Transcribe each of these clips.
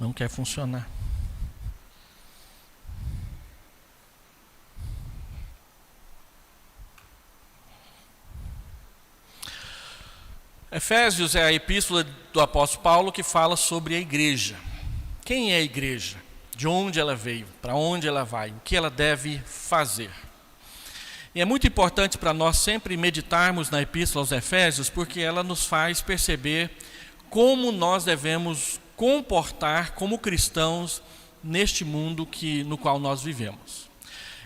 Não quer funcionar. Efésios é a epístola do apóstolo Paulo que fala sobre a igreja. Quem é a igreja? De onde ela veio? Para onde ela vai? O que ela deve fazer? E é muito importante para nós sempre meditarmos na epístola aos Efésios, porque ela nos faz perceber como nós devemos comportar como cristãos neste mundo no qual nós vivemos.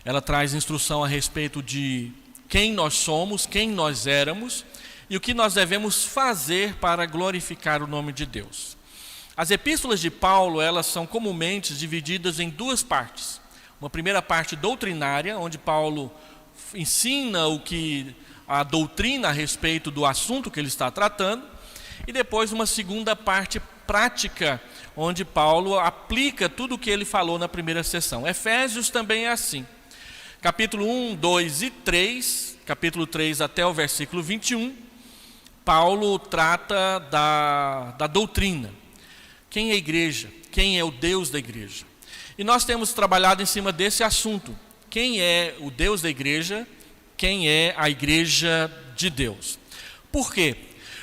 Ela traz instrução a respeito de quem nós somos, quem nós éramos, e o que nós devemos fazer para glorificar o nome de Deus. As epístolas de Paulo, elas são comumente divididas em duas partes. Uma primeira parte doutrinária, onde Paulo ensina a doutrina a respeito do assunto que ele está tratando, e depois uma segunda parte prática, onde Paulo aplica tudo o que ele falou na primeira sessão. Efésios também é assim. Capítulo 1, 2 e 3, capítulo 3 até o versículo 21, Paulo trata da doutrina. Quem é a igreja? Quem é o Deus da igreja? E nós temos trabalhado em cima desse assunto. Quem é o Deus da igreja? Quem é a igreja de Deus? Por quê?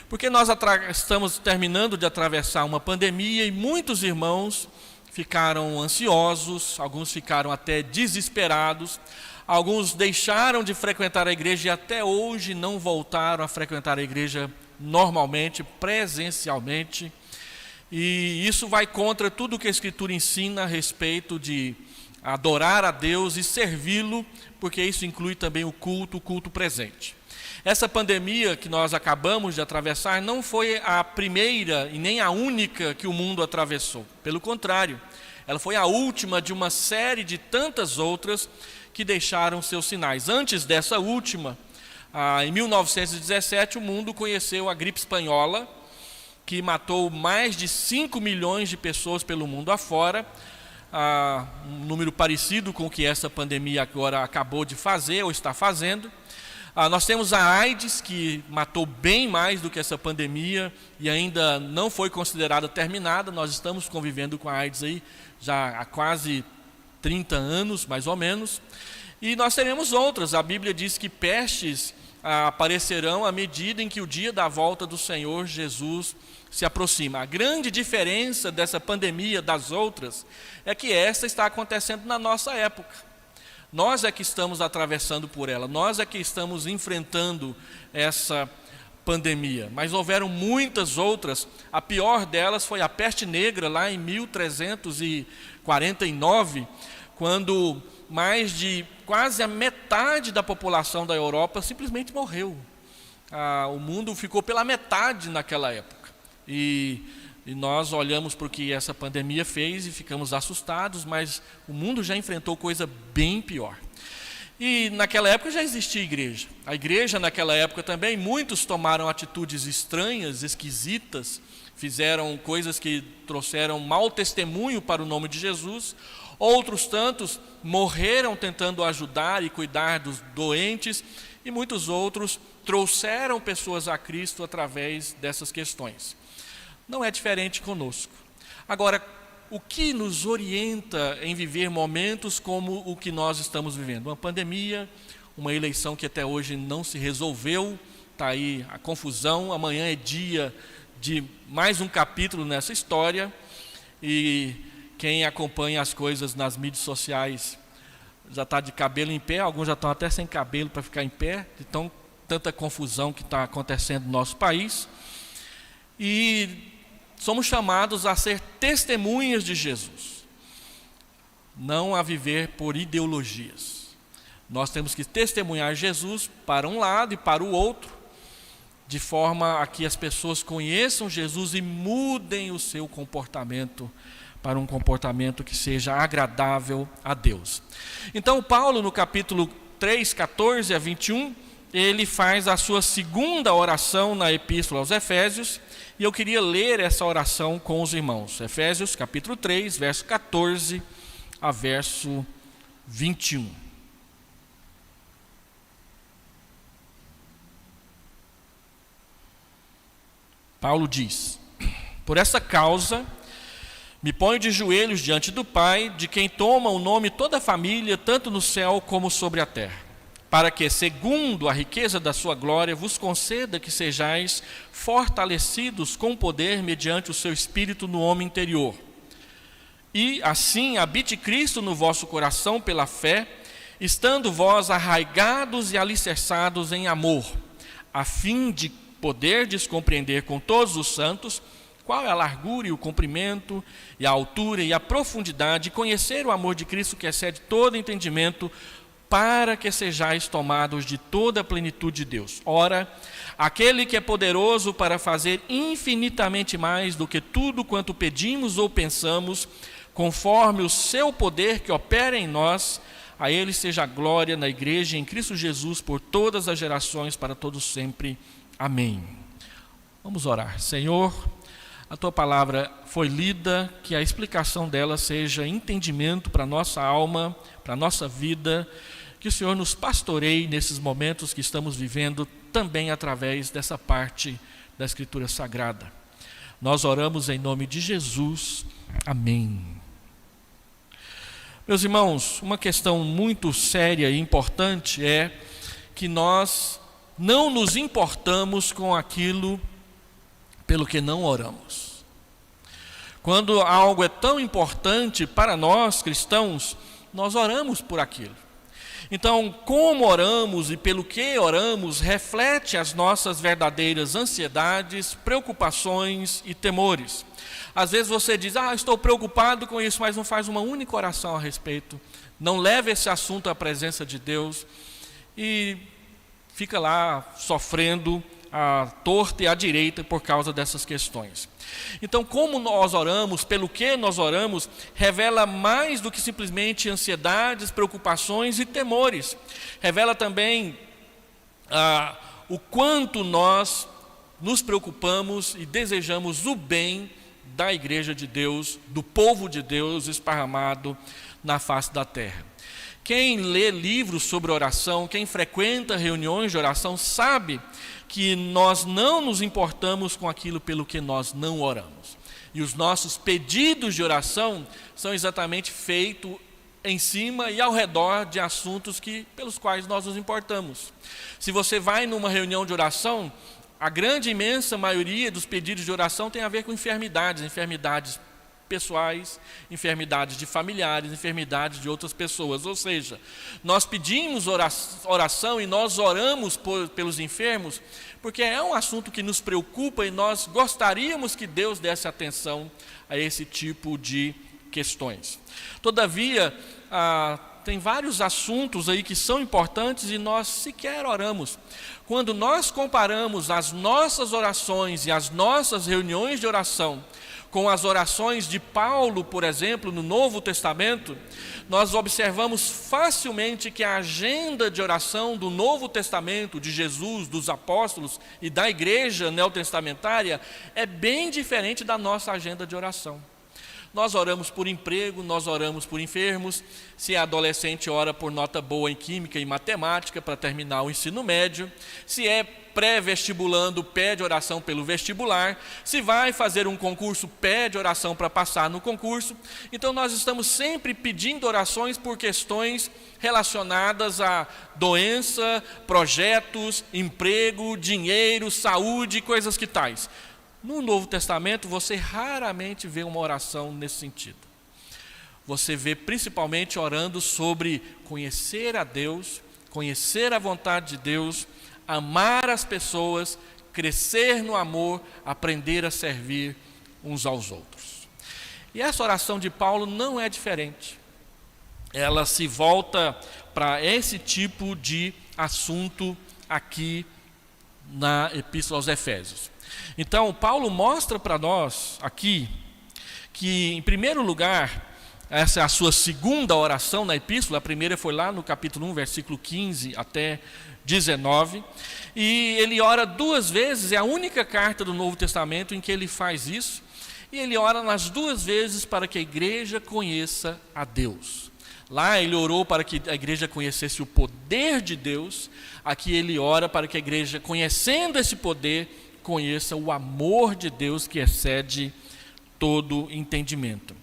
Porque nós estamos terminando de atravessar uma pandemia e muitos irmãos ficaram ansiosos, alguns ficaram até desesperados, alguns deixaram de frequentar a igreja e até hoje não voltaram a frequentar a igreja normalmente, presencialmente. E isso vai contra tudo que a Escritura ensina a respeito de adorar a Deus e servi-lo, porque isso inclui também o culto presente. Essa pandemia que nós acabamos de atravessar não foi a primeira e nem a única que o mundo atravessou. Pelo contrário, ela foi a última de uma série de tantas outras que deixaram seus sinais. Antes dessa última, em 1917, o mundo conheceu a gripe espanhola, que matou mais de 5 milhões de pessoas pelo mundo afora, um número parecido com o que essa pandemia agora acabou de fazer ou está fazendo. Nós temos a AIDS, que matou bem mais do que essa pandemia e ainda não foi considerada terminada. Nós estamos convivendo com a AIDS aí já há quase 30 anos, mais ou menos. E nós teremos outras. A Bíblia diz que pestes aparecerão à medida em que o dia da volta do Senhor Jesus se aproxima. A grande diferença dessa pandemia das outras é que essa está acontecendo na nossa época. Nós é que estamos atravessando por ela, nós é que estamos enfrentando essa pandemia. Mas houveram muitas outras. A pior delas foi a peste negra, lá em 1349, quando mais de quase a metade da população da Europa simplesmente morreu. O mundo ficou pela metade naquela época. E nós olhamos para o que essa pandemia fez e ficamos assustados, mas o mundo já enfrentou coisa bem pior. E naquela época já existia igreja. A igreja naquela época também, muitos tomaram atitudes estranhas, esquisitas, fizeram coisas que trouxeram mau testemunho para o nome de Jesus. Outros tantos morreram tentando ajudar e cuidar dos doentes, e muitos outros trouxeram pessoas a Cristo através dessas questões. Não é diferente conosco. Agora, o que nos orienta em viver momentos como o que nós estamos vivendo? Uma pandemia, uma eleição que até hoje não se resolveu, está aí a confusão. Amanhã é dia de mais um capítulo nessa história, e quem acompanha as coisas nas mídias sociais já está de cabelo em pé, alguns já estão até sem cabelo para ficar em pé, de tanta confusão que está acontecendo no nosso país. E somos chamados a ser testemunhas de Jesus, não a viver por ideologias. Nós temos que testemunhar Jesus para um lado e para o outro, de forma a que as pessoas conheçam Jesus e mudem o seu comportamento para um comportamento que seja agradável a Deus. Então, Paulo, no capítulo 3, 14 a 21, ele faz a sua segunda oração na epístola aos Efésios, e eu queria ler essa oração com os irmãos. Efésios capítulo 3, verso 14 a verso 21. Paulo diz: por essa causa Me ponho de joelhos diante do Pai, de quem toma o nome toda a família, tanto no céu como sobre a terra, para que, segundo a riqueza da sua glória, vos conceda que sejais fortalecidos com poder mediante o seu Espírito no homem interior. E assim habite Cristo no vosso coração pela fé, estando vós arraigados e alicerçados em amor, a fim de poderdes compreender com todos os santos qual é a largura e o comprimento, e a altura e a profundidade, e conhecer o amor de Cristo que excede todo entendimento, para que sejais tomados de toda a plenitude de Deus. Ora, aquele que é poderoso para fazer infinitamente mais do que tudo quanto pedimos ou pensamos, conforme o seu poder que opera em nós, a ele seja a glória na igreja em Cristo Jesus por todas as gerações, para todos sempre. Amém. Vamos orar. Senhor, a tua palavra foi lida, que a explicação dela seja entendimento para a nossa alma, para a nossa vida, que o Senhor nos pastoreie nesses momentos que estamos vivendo, também através dessa parte da Escritura Sagrada. Nós oramos em nome de Jesus. Amém. Meus irmãos, uma questão muito séria e importante é que nós não nos importamos com aquilo pelo que não oramos. Quando algo é tão importante para nós cristãos, nós oramos por aquilo. Então, como oramos e pelo que oramos, reflete as nossas verdadeiras ansiedades, preocupações e temores. Às vezes você diz, estou preocupado com isso, mas não faz uma única oração a respeito. Não leva esse assunto à presença de Deus e fica lá sofrendo à torta e à direita por causa dessas questões. Então, como nós oramos, pelo que nós oramos, revela mais do que simplesmente ansiedades, preocupações e temores. Revela também o quanto nós nos preocupamos e desejamos o bem da igreja de Deus, do povo de Deus esparramado na face da terra. Quem lê livros sobre oração, quem frequenta reuniões de oração, sabe que nós não nos importamos com aquilo pelo que nós não oramos. E os nossos pedidos de oração são exatamente feitos em cima e ao redor de assuntos pelos quais nós nos importamos. Se você vai numa reunião de oração, a grande imensa maioria dos pedidos de oração tem a ver com enfermidades pessoais, enfermidades de familiares, enfermidades de outras pessoas. Ou seja, nós pedimos oração e nós oramos pelos enfermos, porque é um assunto que nos preocupa e nós gostaríamos que Deus desse atenção a esse tipo de questões. Todavia, tem vários assuntos aí que são importantes e nós sequer oramos. Quando nós comparamos as nossas orações e as nossas reuniões de oração com as orações de Paulo, por exemplo, no Novo Testamento, nós observamos facilmente que a agenda de oração do Novo Testamento, de Jesus, dos apóstolos e da igreja neotestamentária, é bem diferente da nossa agenda de oração. Nós oramos por emprego, nós oramos por enfermos. Se é adolescente, ora por nota boa em química e matemática para terminar o ensino médio. Se é pré-vestibulando, pede oração pelo vestibular. Se vai fazer um concurso, pede oração para passar no concurso. Então nós estamos sempre pedindo orações por questões relacionadas a doença, projetos, emprego, dinheiro, saúde, coisas que tais. No Novo Testamento, você raramente vê uma oração nesse sentido. Você vê principalmente orando sobre conhecer a Deus, conhecer a vontade de Deus, amar as pessoas, crescer no amor, aprender a servir uns aos outros. E essa oração de Paulo não é diferente. Ela se volta para esse tipo de assunto aqui na Epístola aos Efésios. Então, Paulo mostra para nós aqui que, em primeiro lugar, essa é a sua segunda oração na epístola. A primeira foi lá no capítulo 1, versículo 15 até 19. E ele ora duas vezes, é a única carta do Novo Testamento em que ele faz isso. E ele ora nas duas vezes para que a igreja conheça a Deus. Lá ele orou para que a igreja conhecesse o poder de Deus. Aqui ele ora para que a igreja, conhecendo esse poder, conheça o amor de Deus que excede todo entendimento.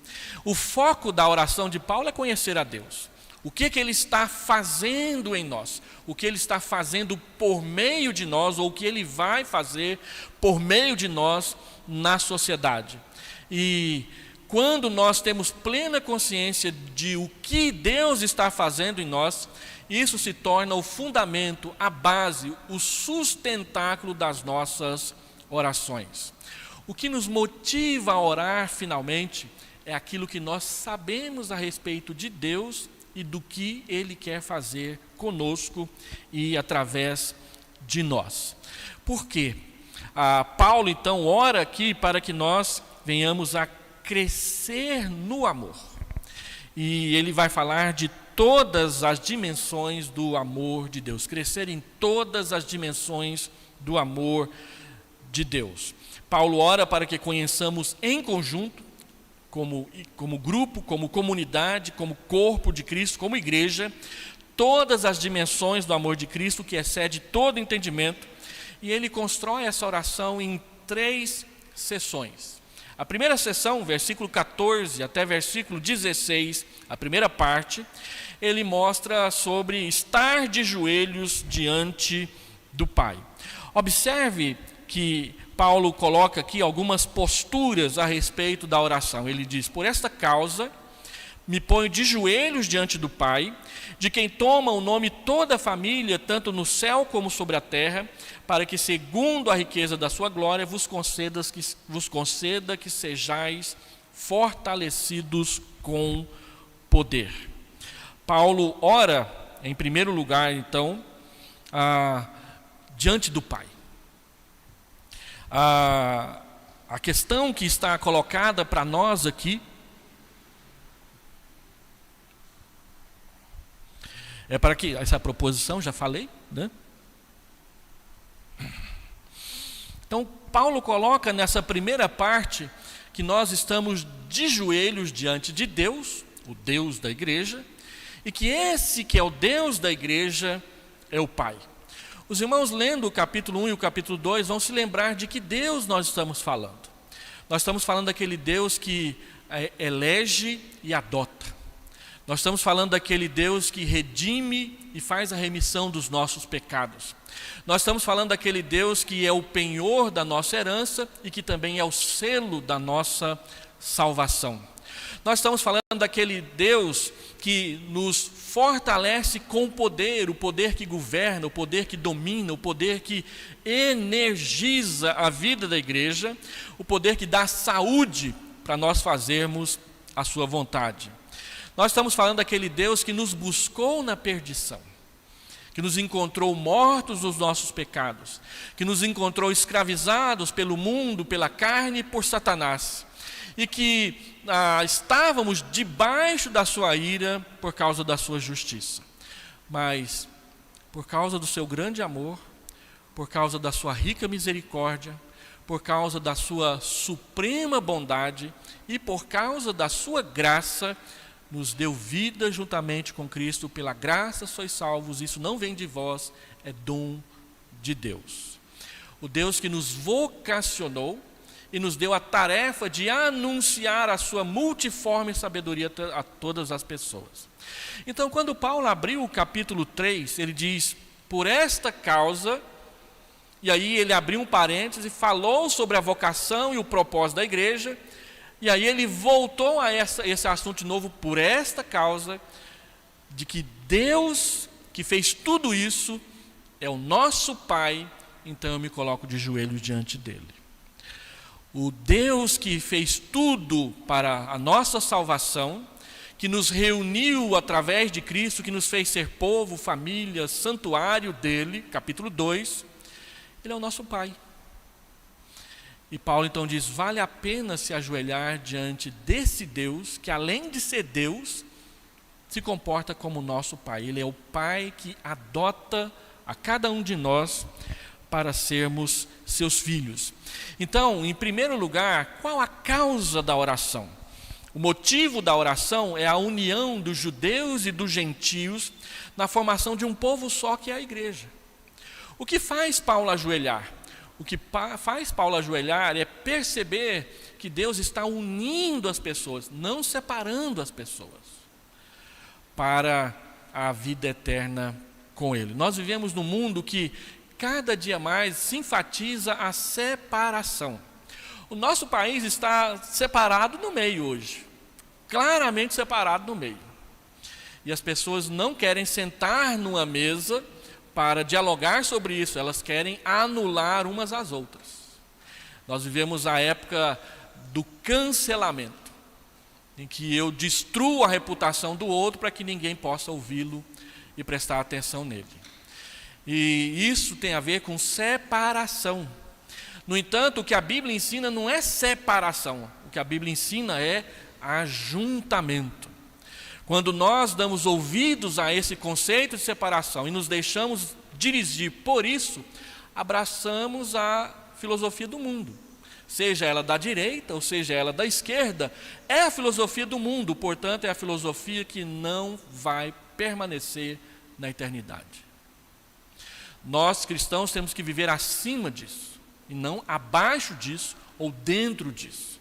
O foco da oração de Paulo é conhecer a Deus. O que ele está fazendo em nós? O que ele está fazendo por meio de nós, ou o que ele vai fazer por meio de nós na sociedade. E quando nós temos plena consciência de o que Deus está fazendo em nós, isso se torna o fundamento, a base, o sustentáculo das nossas orações. O que nos motiva a orar finalmente é aquilo que nós sabemos a respeito de Deus e do que Ele quer fazer conosco e através de nós. Por quê? Paulo então ora aqui para que nós venhamos a crescer no amor. E ele vai falar de todas as dimensões do amor de Deus. Crescer em todas as dimensões do amor de Deus. Paulo ora para que conheçamos em conjunto, como grupo, como comunidade, como corpo de Cristo, como igreja, todas as dimensões do amor de Cristo, que excede todo entendimento. E ele constrói essa oração em 3 sessões. A primeira sessão, versículo 14 até versículo 16, a primeira parte, ele mostra sobre estar de joelhos diante do Pai. Observe que Paulo coloca aqui algumas posturas a respeito da oração. Ele diz: por esta causa me ponho de joelhos diante do Pai, de quem toma o nome toda a família, tanto no céu como sobre a terra, para que, segundo a riqueza da sua glória, vos conceda que sejais fortalecidos com poder. Paulo ora, em primeiro lugar, então, diante do Pai. A questão que está colocada para nós aqui é para que, essa proposição, já falei, né? Então, Paulo coloca nessa primeira parte que nós estamos de joelhos diante de Deus, o Deus da igreja, e que esse que é o Deus da igreja é o Pai. Os irmãos, lendo o capítulo 1 e o capítulo 2, vão se lembrar de que Deus nós estamos falando. Nós estamos falando daquele Deus que elege e adota. Nós estamos falando daquele Deus que redime e faz a remissão dos nossos pecados. Nós estamos falando daquele Deus que é o penhor da nossa herança e que também é o selo da nossa salvação. Nós estamos falando daquele Deus que nos fortalece com o poder que governa, o poder que domina, o poder que energiza a vida da igreja, o poder que dá saúde para nós fazermos a sua vontade. Nós estamos falando daquele Deus que nos buscou na perdição, que nos encontrou mortos nos nossos pecados, que nos encontrou escravizados pelo mundo, pela carne e por Satanás, e que estávamos debaixo da sua ira por causa da sua justiça. Mas, por causa do seu grande amor, por causa da sua rica misericórdia, por causa da sua suprema bondade e por causa da sua graça, nos deu vida juntamente com Cristo. Pela graça sois salvos, isso não vem de vós, é dom de Deus. O Deus que nos vocacionou e nos deu a tarefa de anunciar a sua multiforme sabedoria a todas as pessoas. Então, quando Paulo abriu o capítulo 3, ele diz: por esta causa, e aí ele abriu um parêntese e falou sobre a vocação e o propósito da igreja. E aí ele voltou a esse assunto de novo, por esta causa, de que Deus que fez tudo isso é o nosso Pai, então eu me coloco de joelhos diante dele. O Deus que fez tudo para a nossa salvação, que nos reuniu através de Cristo, que nos fez ser povo, família, santuário dele, capítulo 2, ele é o nosso Pai. E Paulo então diz: vale a pena se ajoelhar diante desse Deus, que além de ser Deus, se comporta como nosso Pai. Ele é o Pai que adota a cada um de nós para sermos seus filhos. Então, em primeiro lugar, qual a causa da oração? O motivo da oração é a união dos judeus e dos gentios na formação de um povo só, que é a igreja. O que faz Paulo ajoelhar? O que faz Paulo ajoelhar é perceber que Deus está unindo as pessoas, não separando as pessoas, para a vida eterna com Ele. Nós vivemos num mundo que cada dia mais se enfatiza a separação. O nosso país está separado no meio hoje, claramente separado no meio. E as pessoas não querem sentar numa mesa para dialogar sobre isso, elas querem anular umas às outras. Nós vivemos a época do cancelamento, em que eu destruo a reputação do outro para que ninguém possa ouvi-lo e prestar atenção nele. E isso tem a ver com separação. No entanto, o que a Bíblia ensina não é separação, o que a Bíblia ensina é ajuntamento. Quando nós damos ouvidos a esse conceito de separação e nos deixamos dirigir por isso, abraçamos a filosofia do mundo. Seja ela da direita ou seja ela da esquerda, é a filosofia do mundo, portanto é a filosofia que não vai permanecer na eternidade. Nós cristãos temos que viver acima disso, e não abaixo disso ou dentro disso.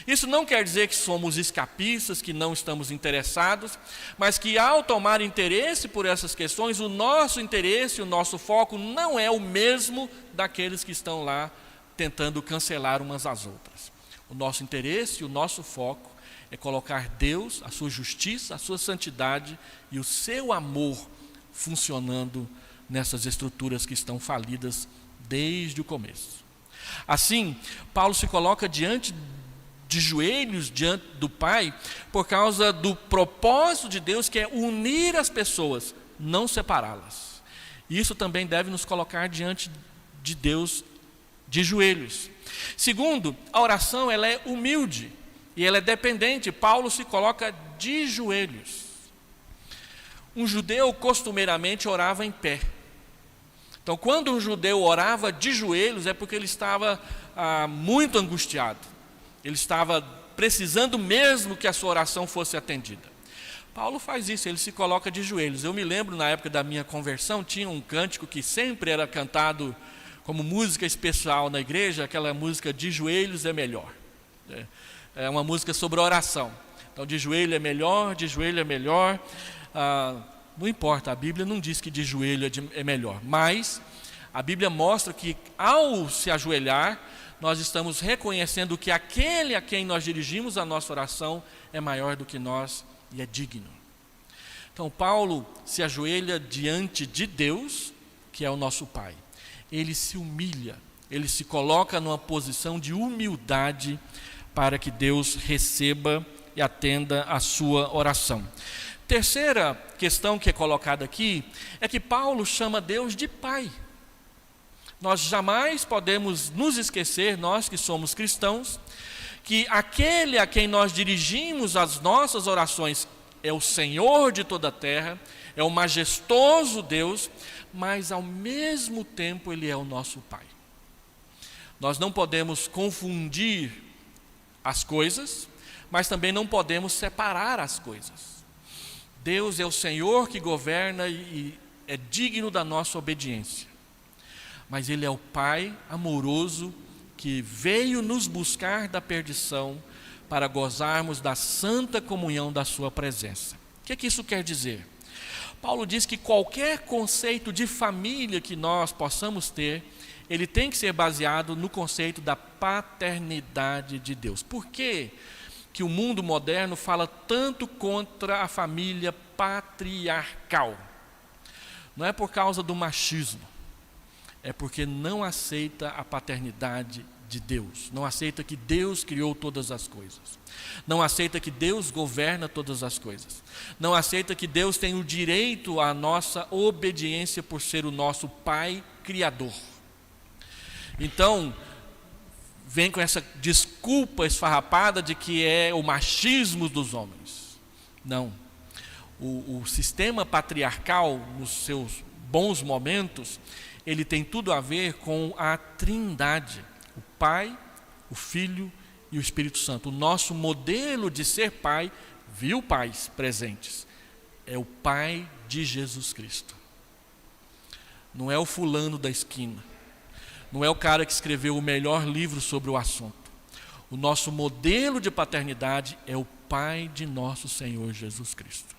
Isso não quer dizer que somos escapistas, que não estamos interessados, mas que ao tomar interesse por essas questões, o nosso interesse, o nosso foco não é o mesmo daqueles que estão lá tentando cancelar umas às outras. O nosso interesse, o nosso foco é colocar Deus, a sua justiça, a sua santidade e o seu amor funcionando nessas estruturas que estão falidas desde o começo. Assim, Paulo se coloca de joelhos diante do Pai por causa do propósito de Deus, que é unir as pessoas, não separá-las. Isso também deve nos colocar diante de Deus de joelhos. Segundo, a oração ela é humilde e ela é dependente. Paulo se coloca de joelhos. Um judeu costumeiramente orava em pé. Então, quando um judeu orava de joelhos, é porque ele estava muito angustiado. Ele estava precisando mesmo que a sua oração fosse atendida. Paulo faz isso, ele se coloca de joelhos. Eu me lembro, na época da minha conversão, tinha um cântico que sempre era cantado como música especial na igreja, aquela música De Joelhos é Melhor. É uma música sobre oração. Então, de joelho é melhor, de joelho é melhor. Não importa, a Bíblia não diz que de joelho é melhor, mas a Bíblia mostra que ao se ajoelhar, nós estamos reconhecendo que aquele a quem nós dirigimos a nossa oração é maior do que nós e é digno. Então Paulo se ajoelha diante de Deus, que é o nosso Pai. Ele se humilha, ele se coloca numa posição de humildade para que Deus receba e atenda a sua oração. Terceira questão que é colocada aqui é que Paulo chama Deus de Pai. Nós jamais podemos nos esquecer, nós que somos cristãos, que aquele a quem nós dirigimos as nossas orações é o Senhor de toda a terra, é o majestoso Deus, mas ao mesmo tempo Ele é o nosso Pai. Nós não podemos confundir as coisas, mas também não podemos separar as coisas. Deus é o Senhor que governa e é digno da nossa obediência. Mas Ele é o Pai amoroso que veio nos buscar da perdição para gozarmos da santa comunhão da sua presença. O que isso quer dizer? Paulo diz que qualquer conceito de família que nós possamos ter, ele tem que ser baseado no conceito da paternidade de Deus. Por quê? Que o mundo moderno fala tanto contra a família patriarcal? Não é por causa do machismo, é porque não aceita a paternidade de Deus, não aceita que Deus criou todas as coisas, não aceita que Deus governa todas as coisas, não aceita que Deus tem o direito à nossa obediência por ser o nosso Pai Criador. Então, vem com essa desculpa esfarrapada de que é o machismo dos homens. Não. O sistema patriarcal, nos seus bons momentos, ele tem tudo a ver com a Trindade, o Pai, o Filho e o Espírito Santo. O nosso modelo de ser pai, viu pais presentes, é o Pai de Jesus Cristo. Não é o fulano da esquina, não é o cara que escreveu o melhor livro sobre o assunto. O nosso modelo de paternidade é o Pai de nosso Senhor Jesus Cristo.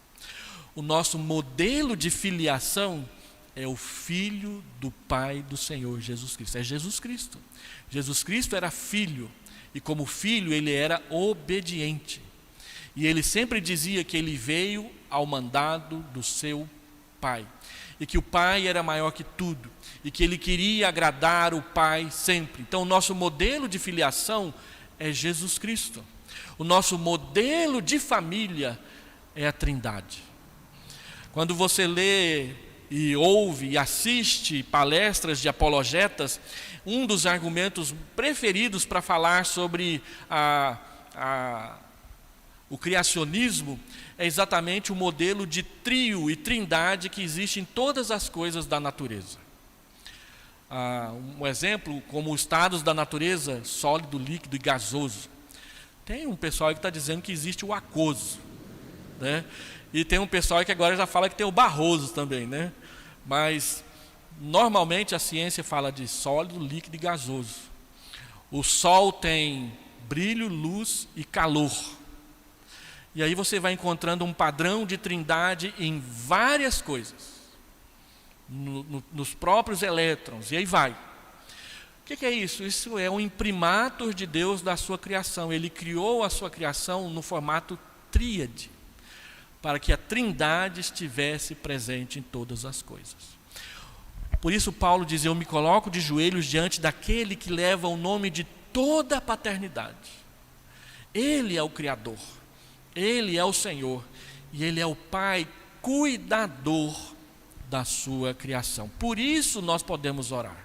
O nosso modelo de filiação é o Filho do Pai do Senhor Jesus Cristo. É Jesus Cristo. Jesus Cristo era filho, e como filho ele era obediente. E ele sempre dizia que ele veio ao mandado do seu Pai, e que o Pai era maior que tudo, e que ele queria agradar o Pai sempre. Então o nosso modelo de filiação é Jesus Cristo. O nosso modelo de família é a Trindade. Quando você lê e ouve e assiste palestras de apologetas, um dos argumentos preferidos para falar sobre o criacionismo é exatamente o modelo de trio e trindade que existe em todas as coisas da natureza. Um exemplo, como os estados da natureza, sólido, líquido e gasoso. Tem um pessoal que está dizendo que existe o aquoso, né? E tem um pessoal que agora já fala que tem o barroso também, né? Mas normalmente a ciência fala de sólido, líquido e gasoso. O sol tem brilho, luz e calor. E aí você vai encontrando um padrão de trindade em várias coisas. Nos próprios elétrons, e aí vai. O que é isso? Isso é um imprimatur de Deus da sua criação. Ele criou a sua criação no formato tríade, para que a trindade estivesse presente em todas as coisas. Por isso Paulo diz: eu me coloco de joelhos diante daquele que leva o nome de toda a paternidade. Ele é o Criador, Ele é o Senhor, e Ele é o Pai cuidador da sua criação. Por isso nós podemos orar.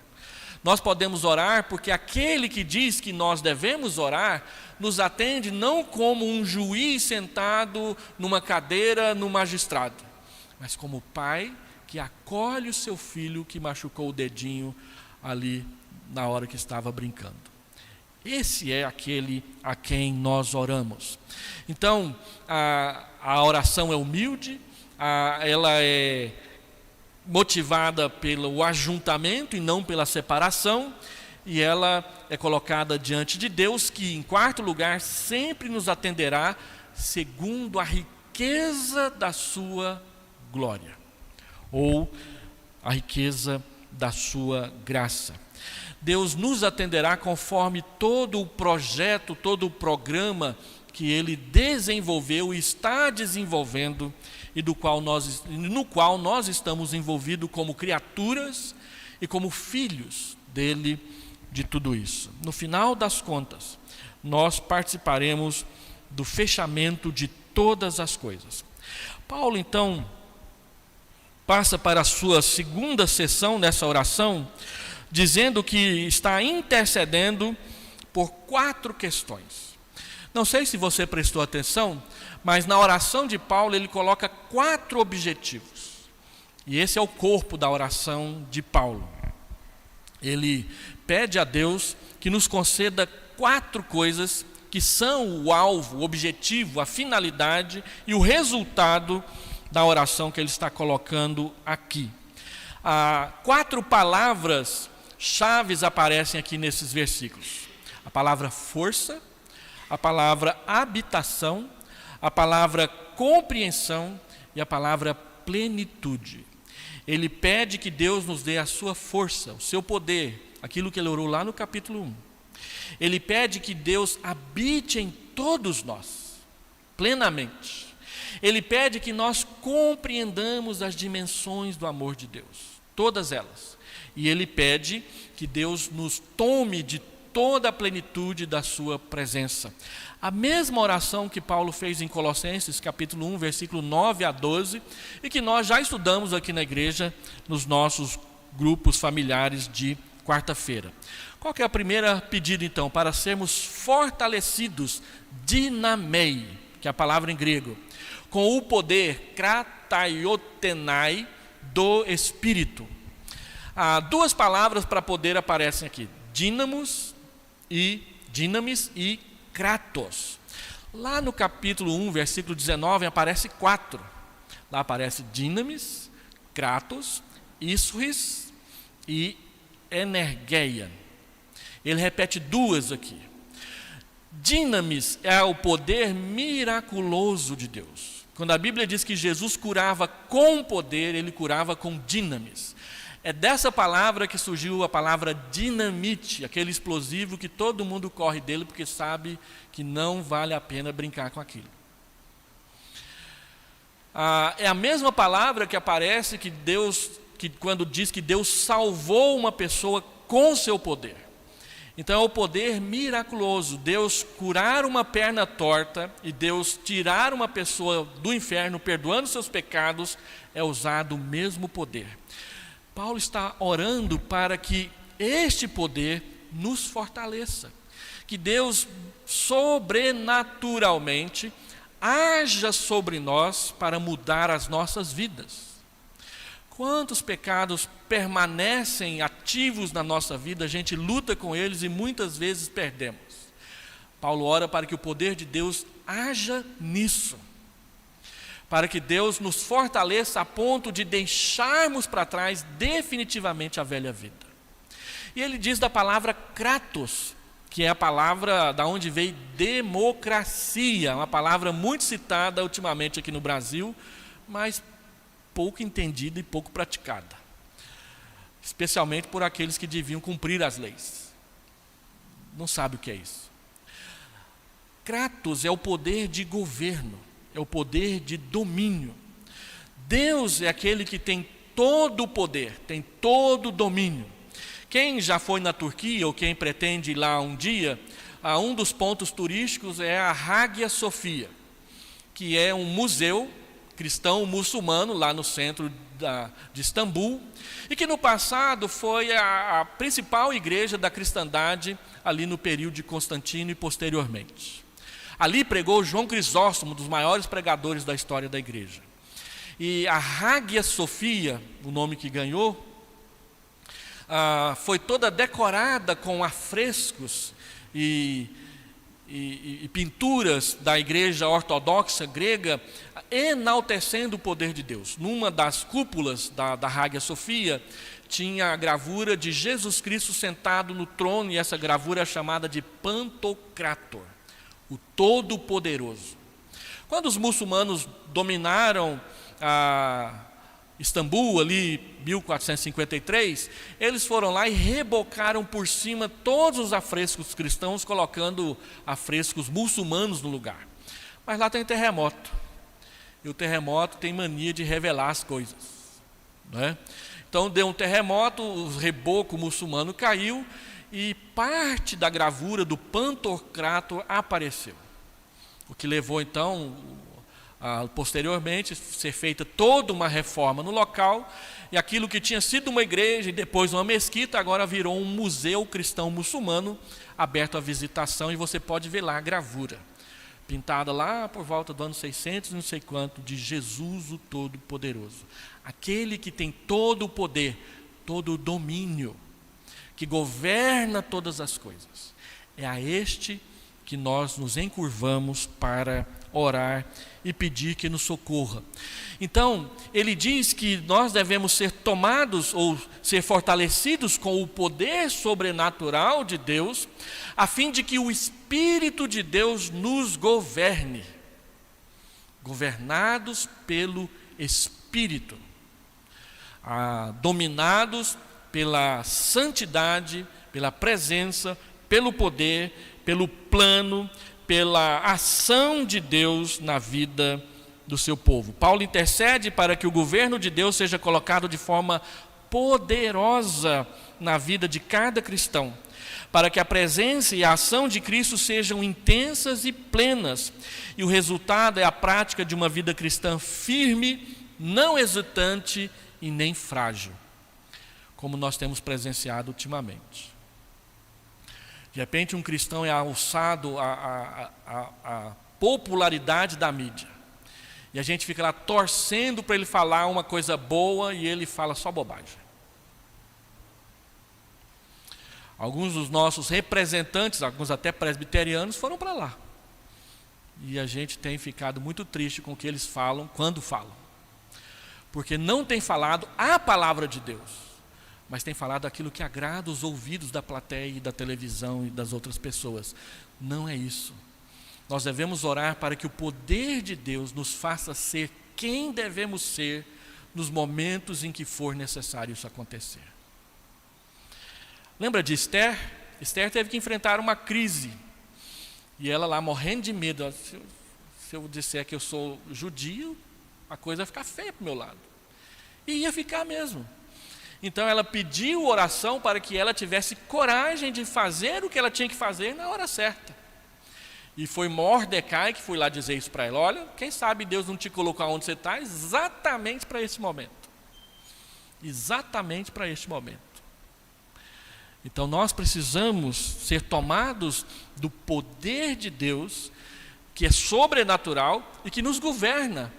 Nós podemos orar porque aquele que diz que nós devemos orar, nos atende não como um juiz sentado numa cadeira no magistrado, mas como o pai que acolhe o seu filho que machucou o dedinho ali na hora que estava brincando. Esse é aquele a quem nós oramos. Então, a oração é humilde, ela é motivada pelo ajuntamento e não pela separação, e ela é colocada diante de Deus, que em quarto lugar sempre nos atenderá segundo a riqueza da sua glória, ou a riqueza da sua graça. Deus nos atenderá conforme todo o projeto, todo o programa que Ele desenvolveu e está desenvolvendo, e no qual nós estamos envolvidos como criaturas e como filhos dele, de tudo isso. No final das contas, nós participaremos do fechamento de todas as coisas. Paulo, então, passa para a sua segunda sessão nessa oração, dizendo que está intercedendo por 4 questões. Não sei se você prestou atenção, mas na oração de Paulo ele coloca 4 objetivos. E esse é o corpo da oração de Paulo. Ele pede a Deus que nos conceda 4 coisas que são o alvo, o objetivo, a finalidade e o resultado da oração que ele está colocando aqui. 4 palavras chaves aparecem aqui nesses versículos. A palavra força, a palavra habitação, a palavra compreensão e a palavra plenitude. Ele pede que Deus nos dê a sua força, o seu poder, aquilo que ele orou lá no capítulo 1. Ele pede que Deus habite em todos nós, plenamente. Ele pede que nós compreendamos as dimensões do amor de Deus, todas elas. E ele pede que Deus nos tome de toda a plenitude da sua presença. A mesma oração que Paulo fez em Colossenses, capítulo 1, versículo 9 a 12, e que nós já estudamos aqui na igreja, nos nossos grupos familiares de quarta-feira. Qual que é a primeira pedido, então? Para sermos fortalecidos, dinamei, que é a palavra em grego, com o poder, krataiotenai, do Espírito. 2 palavras para poder aparecem aqui, dinamis e kratos. Lá no capítulo 1, versículo 19, aparece 4. Lá aparece dinamis, kratos, isris e energeia. Ele repete 2 aqui. Dinamis é o poder miraculoso de Deus. Quando a Bíblia diz que Jesus curava com poder, ele curava com dinamis. É dessa palavra que surgiu a palavra dinamite, aquele explosivo que todo mundo corre dele porque sabe que não vale a pena brincar com aquilo. É a mesma palavra que aparece quando diz que Deus salvou uma pessoa com seu poder. Então é o poder miraculoso, Deus curar uma perna torta e Deus tirar uma pessoa do inferno, perdoando seus pecados, é usado o mesmo poder. Paulo está orando para que este poder nos fortaleça, que Deus sobrenaturalmente haja sobre nós para mudar as nossas vidas. Quantos pecados permanecem ativos na nossa vida, a gente luta com eles e muitas vezes perdemos. Paulo ora para que o poder de Deus haja nisso, para que Deus nos fortaleça a ponto de deixarmos para trás definitivamente a velha vida. E ele diz da palavra kratos, que é a palavra da onde veio democracia, uma palavra muito citada ultimamente aqui no Brasil, mas pouco entendida e pouco praticada, especialmente por aqueles que deviam cumprir as leis. Não sabe o que é isso. Kratos é o poder de governo, é o poder de domínio. Deus é aquele que tem todo o poder, tem todo o domínio. Quem já foi na Turquia ou quem pretende ir lá um dia, um dos pontos turísticos é a Hagia Sophia, que é um museu cristão muçulmano lá no centro de Istambul, e que no passado foi a principal igreja da cristandade ali no período de Constantino e posteriormente. Ali pregou João Crisóstomo, um dos maiores pregadores da história da igreja. E a Hagia Sophia, o nome que ganhou, foi toda decorada com afrescos e pinturas da igreja ortodoxa grega, enaltecendo o poder de Deus. Numa das cúpulas da Hagia Sophia, tinha a gravura de Jesus Cristo sentado no trono, e essa gravura é chamada de Pantocrator, o Todo-Poderoso. Quando os muçulmanos dominaram Istambul, ali, 1453, eles foram lá e rebocaram por cima todos os afrescos cristãos, colocando afrescos muçulmanos no lugar. Mas lá tem terremoto, e o terremoto tem mania de revelar as coisas, né? Então deu um terremoto, o reboco muçulmano caiu, e parte da gravura do Pantocrator apareceu, o que levou então posteriormente ser feita toda uma reforma no local, e aquilo que tinha sido uma igreja e depois uma mesquita, agora virou um museu cristão muçulmano aberto à visitação, e você pode ver lá a gravura pintada lá por volta do ano 600, não sei quanto, de Jesus o Todo-Poderoso, aquele que tem todo o poder, todo o domínio, que governa todas as coisas. É a este que nós nos encurvamos para orar e pedir que nos socorra. Então, ele diz que nós devemos ser tomados ou ser fortalecidos com o poder sobrenatural de Deus, a fim de que o Espírito de Deus nos governe, governados pelo Espírito, dominados pela santidade, pela presença, pelo poder, pelo plano, pela ação de Deus na vida do seu povo. Paulo intercede para que o governo de Deus seja colocado de forma poderosa na vida de cada cristão, para que a presença e a ação de Cristo sejam intensas e plenas, e o resultado é a prática de uma vida cristã firme, não hesitante e nem frágil, como nós temos presenciado ultimamente. De repente um cristão é alçado à popularidade da mídia, e a gente fica lá torcendo para ele falar uma coisa boa e ele fala só bobagem. Alguns dos nossos representantes, alguns até presbiterianos, foram para lá, e a gente tem ficado muito triste com o que eles falam quando falam, porque não tem falado a palavra de Deus, mas tem falado aquilo que agrada os ouvidos da plateia e da televisão e das outras pessoas. Não é isso. Nós devemos orar para que o poder de Deus nos faça ser quem devemos ser nos momentos em que for necessário isso acontecer. Lembra de Esther? Esther teve que enfrentar uma crise. E ela lá morrendo de medo. Se eu disser que eu sou judio, a coisa vai ficar feia para o meu lado. E ia ficar mesmo. Então ela pediu oração para que ela tivesse coragem de fazer o que ela tinha que fazer na hora certa. E foi Mordecai que foi lá dizer isso para ela. Olha, quem sabe Deus não te colocou onde você está exatamente para esse momento. Exatamente para este momento. Então nós precisamos ser tomados do poder de Deus, que é sobrenatural e que nos governa,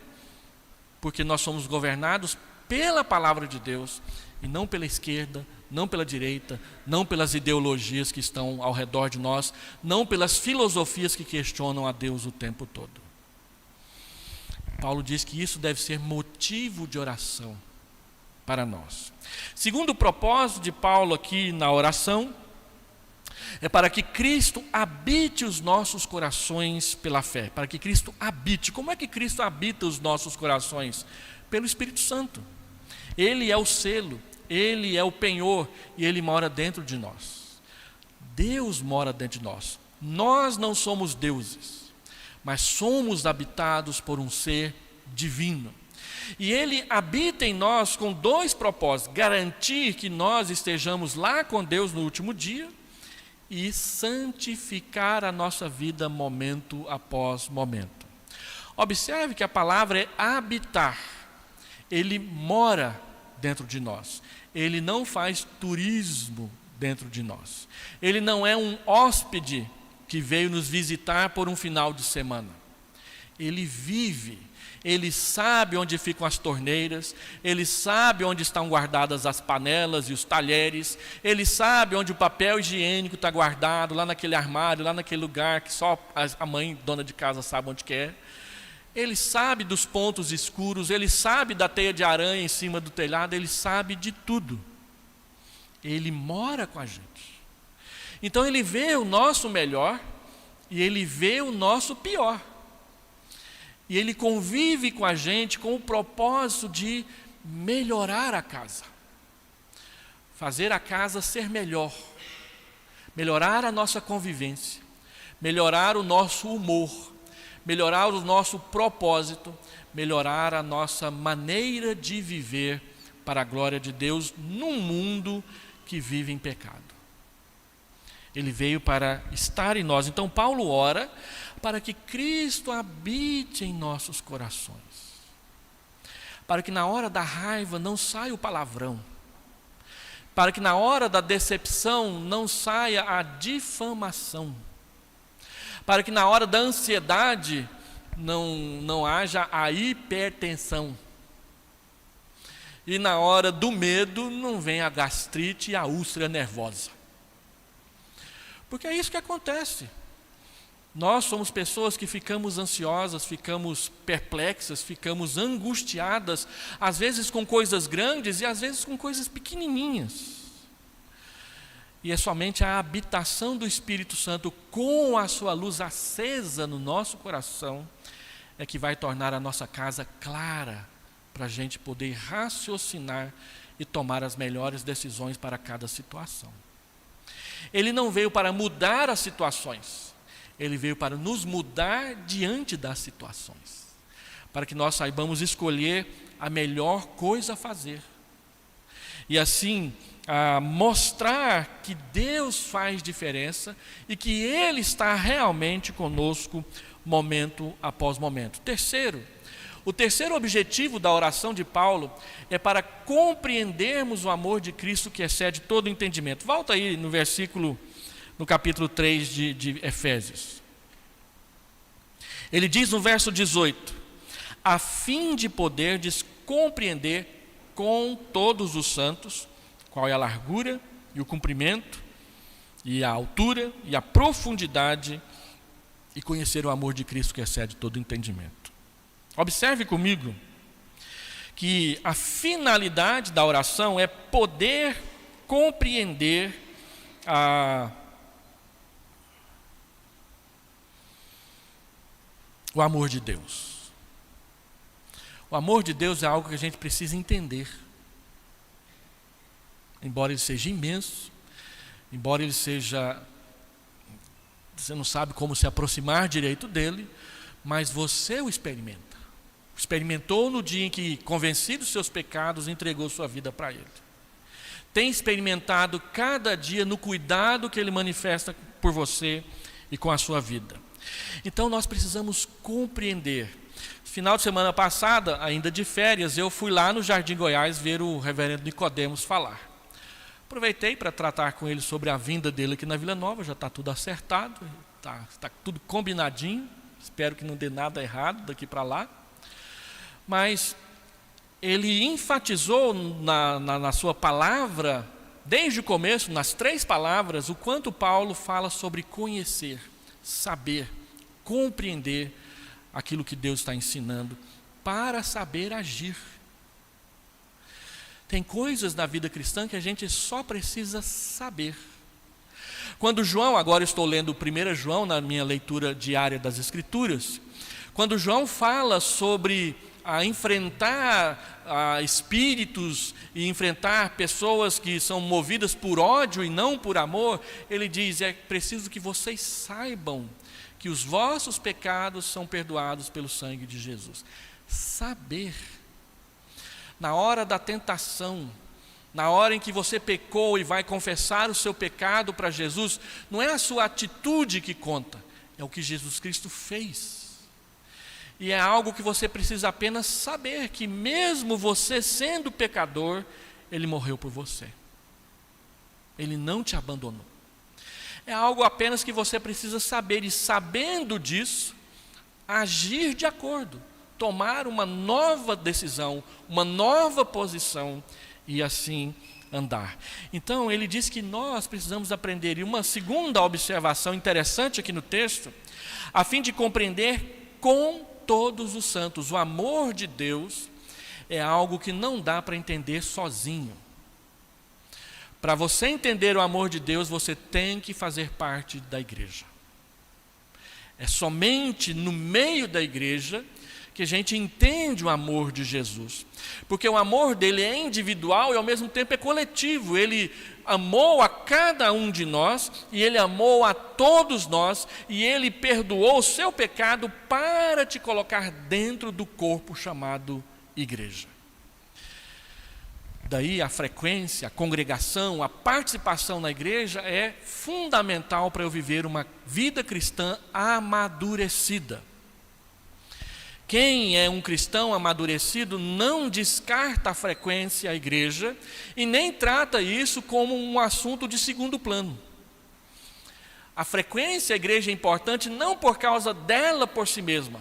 porque nós somos governados pela palavra de Deus e não pela esquerda, não pela direita, não pelas ideologias que estão ao redor de nós, não pelas filosofias que questionam a Deus o tempo todo. Paulo diz que isso deve ser motivo de oração para nós. Segundo o propósito de Paulo aqui na oração, é para que Cristo habite os nossos corações pela fé, para que Cristo habite. Como é que Cristo habita os nossos corações? Pelo Espírito Santo. Ele é o selo, Ele é o penhor e Ele mora dentro de nós. Deus mora dentro de nós. Nós não somos deuses, mas somos habitados por um ser divino. E Ele habita em nós com dois propósitos: garantir que nós estejamos lá com Deus no último dia e santificar a nossa vida momento após momento. Observe que a palavra é habitar. Ele mora dentro de nós. Ele não faz turismo dentro de nós. Ele não é um hóspede que veio nos visitar por um final de semana. Ele vive. Ele sabe onde ficam as torneiras, Ele sabe onde estão guardadas as panelas e os talheres, Ele sabe onde o papel higiênico está guardado, lá naquele armário, lá naquele lugar que só a mãe, dona de casa, sabe onde que é. Ele sabe dos pontos escuros, Ele sabe da teia de aranha em cima do telhado, Ele sabe de tudo. Ele mora com a gente. Então Ele vê o nosso melhor e Ele vê o nosso pior. E Ele convive com a gente com o propósito de melhorar a casa. Fazer a casa ser melhor. Melhorar a nossa convivência. Melhorar o nosso humor. Melhorar o nosso propósito. Melhorar a nossa maneira de viver para a glória de Deus num mundo que vive em pecado. Ele veio para estar em nós. Então Paulo ora para que Cristo habite em nossos corações. Para que na hora da raiva não saia o palavrão. Para que na hora da decepção não saia a difamação. Para que na hora da ansiedade não haja a hipertensão. E na hora do medo não venha a gastrite e a úlcera nervosa. Porque é isso que acontece. Nós somos pessoas que ficamos ansiosas, ficamos perplexas, ficamos angustiadas, às vezes com coisas grandes e às vezes com coisas pequenininhas. E é somente a habitação do Espírito Santo com a sua luz acesa no nosso coração é que vai tornar a nossa casa clara para a gente poder raciocinar e tomar as melhores decisões para cada situação. Ele não veio para mudar as situações. Ele veio para nos mudar diante das situações, para que nós saibamos escolher a melhor coisa a fazer. E assim, mostrar que Deus faz diferença e que Ele está realmente conosco momento após momento. O terceiro objetivo da oração de Paulo é para compreendermos o amor de Cristo que excede todo entendimento. Volta aí no capítulo 3 de Efésios. Ele diz no verso 18: a fim de poderdes compreender com todos os santos qual é a largura e o comprimento e a altura e a profundidade, e conhecer o amor de Cristo que excede todo entendimento. Observe comigo que a finalidade da oração é poder compreender o amor de Deus. O amor de Deus é algo que a gente precisa entender. Embora ele seja imenso, embora ele seja... Você não sabe como se aproximar direito dele, mas você o experimenta. Experimentou no dia em que, convencido dos seus pecados, entregou sua vida para ele. Tem experimentado cada dia no cuidado que ele manifesta por você e com a sua vida. Então nós precisamos compreender. Final de semana passada, ainda de férias, eu fui lá no Jardim Goiás ver o reverendo Nicodemos falar. Aproveitei para tratar com ele sobre a vinda dele aqui na Vila Nova, já está tudo acertado, está tudo combinadinho, espero que não dê nada errado daqui para lá. Mas ele enfatizou na sua palavra, desde o começo, nas 3 palavras, o quanto Paulo fala sobre conhecer, saber, compreender aquilo que Deus está ensinando, para saber agir. Tem coisas na vida cristã que a gente só precisa saber. Quando João, agora estou lendo 1 João na minha leitura diária das Escrituras, quando João fala sobre enfrentar espíritos e enfrentar pessoas que são movidas por ódio e não por amor, ele diz: é preciso que vocês saibam que os vossos pecados são perdoados pelo sangue de Jesus. Saber. Na hora da tentação, na hora em que você pecou e vai confessar o seu pecado para Jesus, não é a sua atitude que conta, é o que Jesus Cristo fez. E é algo que você precisa apenas saber, que mesmo você sendo pecador, Ele morreu por você. Ele não te abandonou. É algo apenas que você precisa saber, e sabendo disso, agir de acordo. Tomar uma nova decisão, uma nova posição e assim andar. Então ele diz que nós precisamos aprender. E uma segunda observação interessante aqui no texto, a fim de compreender com todos os santos. O amor de Deus é algo que não dá para entender sozinho. Para você entender o amor de Deus, você tem que fazer parte da igreja. É somente no meio da igreja que a gente entende o amor de Jesus, porque o amor dele é individual e ao mesmo tempo é coletivo. Ele amou a cada um de nós e ele amou a todos nós, e ele perdoou o seu pecado para te colocar dentro do corpo chamado igreja. Daí a frequência, a congregação, a participação na igreja é fundamental para eu viver uma vida cristã amadurecida. Quem é um cristão amadurecido não descarta a frequência à igreja e nem trata isso como um assunto de segundo plano. A frequência à igreja é importante não por causa dela por si mesma,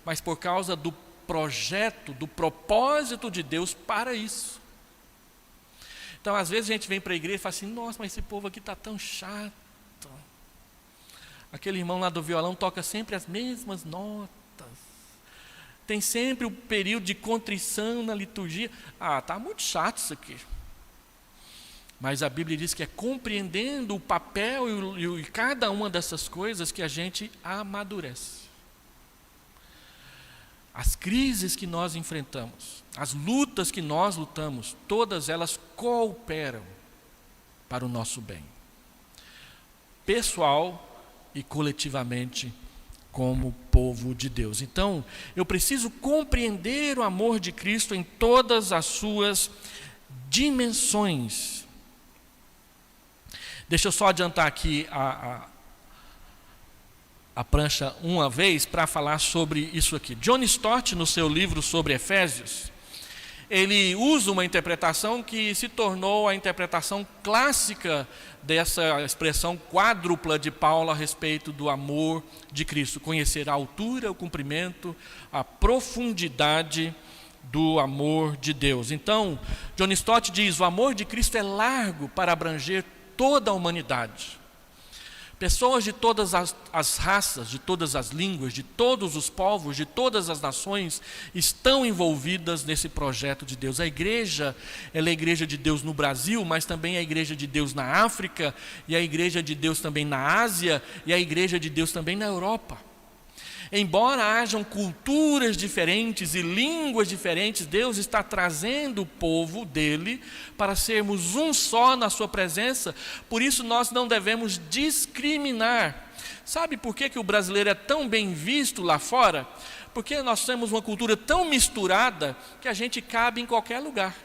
mas por causa do projeto, do propósito de Deus para isso. Então, às vezes a gente vem para a igreja e fala assim: nossa, mas esse povo aqui está tão chato. Aquele irmão lá do violão toca sempre as mesmas notas. Tem sempre o período de contrição na liturgia. Está muito chato isso aqui. Mas a Bíblia diz que é compreendendo o papel e cada uma dessas coisas que a gente amadurece. As crises que nós enfrentamos, as lutas que nós lutamos, todas elas cooperam para o nosso bem, pessoal e coletivamente, como povo de Deus. Então, eu preciso compreender o amor de Cristo em todas as suas dimensões. Deixa eu só adiantar aqui a prancha uma vez para falar sobre isso aqui. John Stott, no seu livro sobre Efésios, ele usa uma interpretação que se tornou a interpretação clássica dessa expressão quádrupla de Paulo a respeito do amor de Cristo: conhecer a altura, o comprimento, a profundidade do amor de Deus. Então, John Stott diz: o amor de Cristo é largo para abranger toda a humanidade, Pessoas de todas as raças, de todas as línguas, de todos os povos, de todas as nações estão envolvidas nesse projeto de Deus. A igreja, ela é a igreja de Deus no Brasil, mas também é a igreja de Deus na África, e a igreja de Deus também na Ásia, e a igreja de Deus também na Europa. Embora hajam culturas diferentes e línguas diferentes, Deus está trazendo o povo dele para sermos um só na sua presença. Por isso nós não devemos discriminar. Sabe por que o brasileiro é tão bem visto lá fora? Porque nós temos uma cultura tão misturada que a gente cabe em qualquer lugar.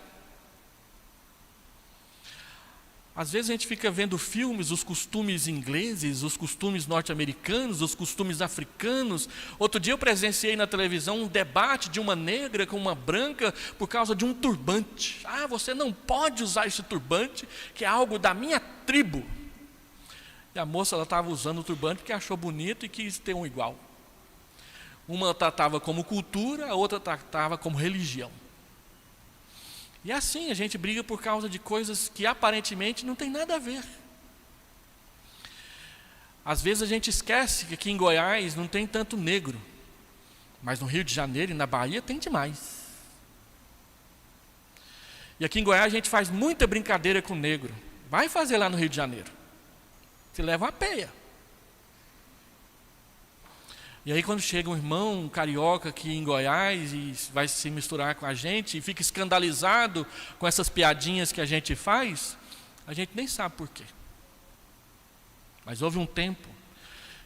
Às vezes a gente fica vendo filmes, os costumes ingleses, os costumes norte-americanos, os costumes africanos. Outro dia eu presenciei na televisão um debate de uma negra com uma branca por causa de um turbante. Ah, você não pode usar esse turbante, que é algo da minha tribo. E a moça estava usando o turbante porque achou bonito e quis ter um igual. Uma tratava como cultura, a outra tratava como religião. E assim a gente briga por causa de coisas que aparentemente não tem nada a ver. Às vezes a gente esquece que aqui em Goiás não tem tanto negro, mas no Rio de Janeiro e na Bahia tem demais. E aqui em Goiás a gente faz muita brincadeira com o negro. Vai fazer lá no Rio de Janeiro, você leva uma peia. E aí quando chega um irmão, um carioca aqui em Goiás e vai se misturar com a gente e fica escandalizado com essas piadinhas que a gente faz, a gente nem sabe por quê. Mas houve um tempo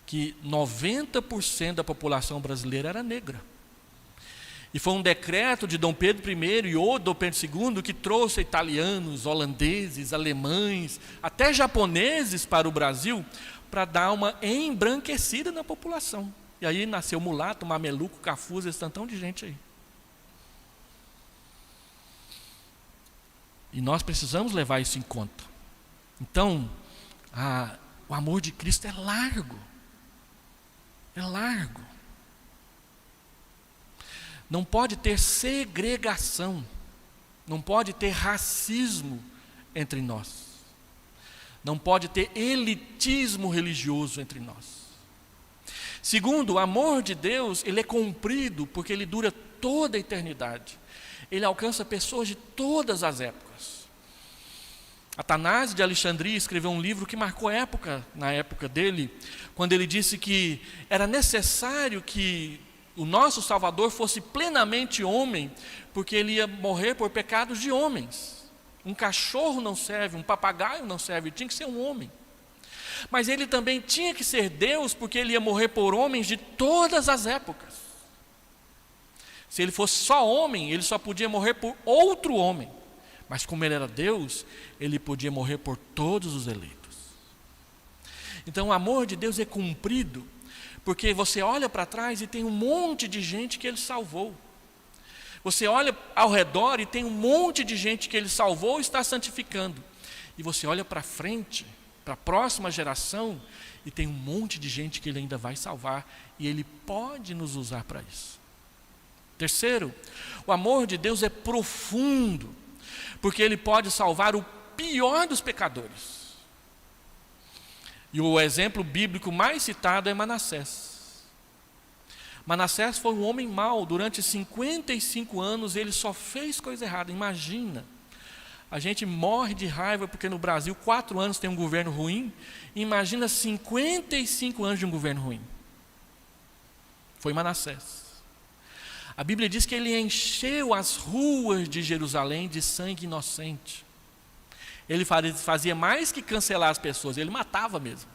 que 90% da população brasileira era negra. E foi um decreto de Dom Pedro I e Dom Pedro II que trouxe italianos, holandeses, alemães, até japoneses para o Brasil, para dar uma embranquecida na população. E aí nasceu mulato, mameluco, cafuzo, esse tantão de gente aí. E nós precisamos levar isso em conta. Então, o amor de Cristo é largo. É largo. Não pode ter segregação. Não pode ter racismo entre nós. Não pode ter elitismo religioso entre nós. Segundo, o amor de Deus, ele é comprido porque ele dura toda a eternidade. Ele alcança pessoas de todas as épocas. Atanásio de Alexandria escreveu um livro que marcou época, na época dele, quando ele disse que era necessário que o nosso Salvador fosse plenamente homem, porque ele ia morrer por pecados de homens. Um cachorro não serve, um papagaio não serve, tinha que ser um homem. Mas ele também tinha que ser Deus, porque ele ia morrer por homens de todas as épocas. Se ele fosse só homem, ele só podia morrer por outro homem. Mas como ele era Deus, ele podia morrer por todos os eleitos. Então o amor de Deus é cumprido, porque você olha para trás e tem um monte de gente que ele salvou. Você olha ao redor e tem um monte de gente que ele salvou e está santificando. E você olha para frente, para a próxima geração, e tem um monte de gente que ele ainda vai salvar, e ele pode nos usar para isso. Terceiro, o amor de Deus é profundo, porque ele pode salvar o pior dos pecadores. E o exemplo bíblico mais citado é Manassés. Manassés foi um homem mau, durante 55 anos ele só fez coisa errada. Imagina, a gente morre de raiva porque no Brasil 4 anos tem um governo ruim. Imagina 55 anos de um governo ruim. Foi Manassés. A Bíblia diz que ele encheu as ruas de Jerusalém de sangue inocente. Ele fazia mais que cancelar as pessoas, ele matava mesmo.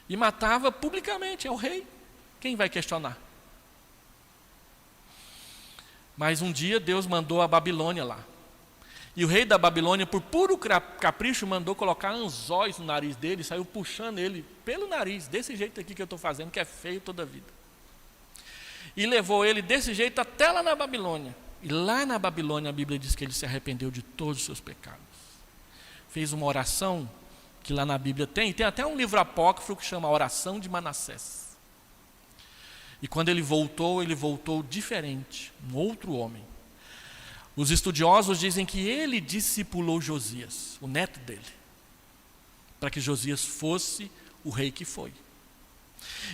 E matava publicamente, é o rei. Quem vai questionar? Mas um dia Deus mandou a Babilônia lá. E o rei da Babilônia, por puro capricho, mandou colocar anzóis no nariz dele, saiu puxando ele pelo nariz, desse jeito aqui que eu estou fazendo, que é feio toda a vida. E levou ele desse jeito até lá na Babilônia. E lá na Babilônia a Bíblia diz que ele se arrependeu de todos os seus pecados. Fez uma oração, que lá na Bíblia tem até um livro apócrifo que chama Oração de Manassés. E quando ele voltou diferente, um outro homem. Os estudiosos dizem que ele discipulou Josias, o neto dele, para que Josias fosse o rei que foi.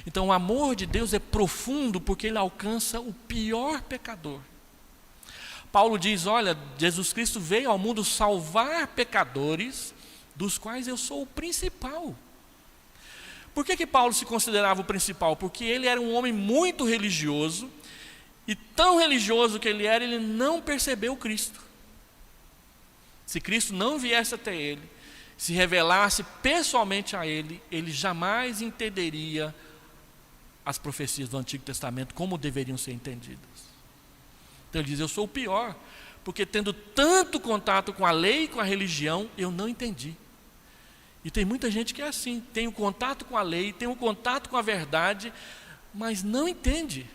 Então o amor de Deus é profundo porque ele alcança o pior pecador. Paulo diz, olha, Jesus Cristo veio ao mundo salvar pecadores, dos quais eu sou o principal. Por que Paulo se considerava o principal? Porque ele era um homem muito religioso, e tão religioso que ele era, ele não percebeu Cristo. Se Cristo não viesse até ele, se revelasse pessoalmente a ele, ele jamais entenderia as profecias do Antigo Testamento como deveriam ser entendidas. Então ele diz, eu sou o pior, porque tendo tanto contato com a lei e com a religião, eu não entendi. E tem muita gente que é assim, tem o contato com a lei, tem o contato com a verdade, mas não entende.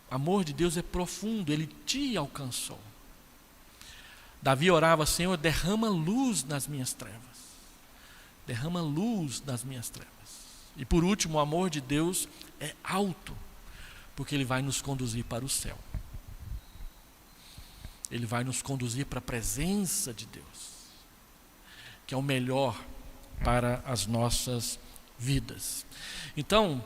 O amor de Deus é profundo, ele te alcançou. Davi orava, Senhor, derrama luz nas minhas trevas. Derrama luz nas minhas trevas. E por último, o amor de Deus é alto, porque ele vai nos conduzir para o céu. Ele vai nos conduzir para a presença de Deus, que é o melhor para as nossas vidas. Então,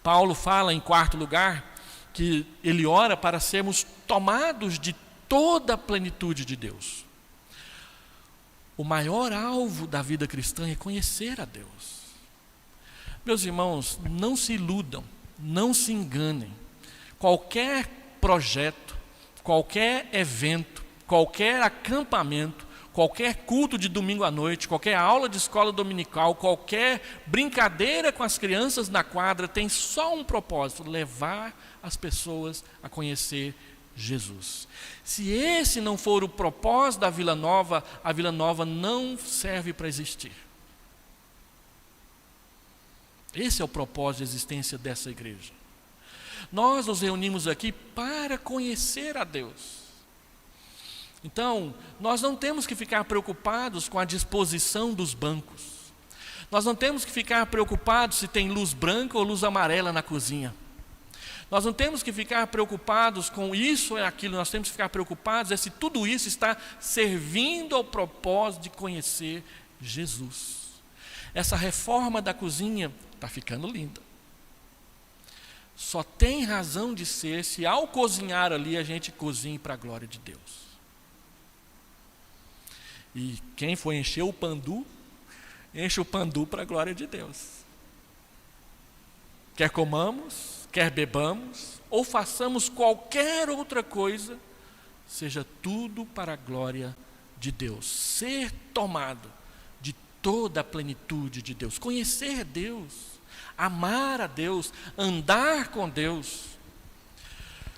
Paulo fala em quarto lugar, que ele ora para sermos tomados de toda a plenitude de Deus. O maior alvo da vida cristã é conhecer a Deus. Meus irmãos, não se iludam, não se enganem. Qualquer projeto, qualquer evento, qualquer acampamento, qualquer culto de domingo à noite, qualquer aula de escola dominical, qualquer brincadeira com as crianças na quadra, tem só um propósito: levar as pessoas a conhecer Jesus. Se esse não for o propósito da Vila Nova, a Vila Nova não serve para existir. Esse é o propósito de existência dessa igreja. Nós nos reunimos aqui para conhecer a Deus. Então, nós não temos que ficar preocupados com a disposição dos bancos. Nós não temos que ficar preocupados se tem luz branca ou luz amarela na cozinha. Nós não temos que ficar preocupados com isso ou aquilo. Nós temos que ficar preocupados se tudo isso está servindo ao propósito de conhecer Jesus. Essa reforma da cozinha está ficando linda. Só tem razão de ser se ao cozinhar ali a gente cozinhe para a glória de Deus. E quem for encher o pandu, enche o pandu para a glória de Deus. Quer comamos, quer bebamos, ou façamos qualquer outra coisa, seja tudo para a glória de Deus. Ser tomado de toda a plenitude de Deus, conhecer Deus, amar a Deus, andar com Deus,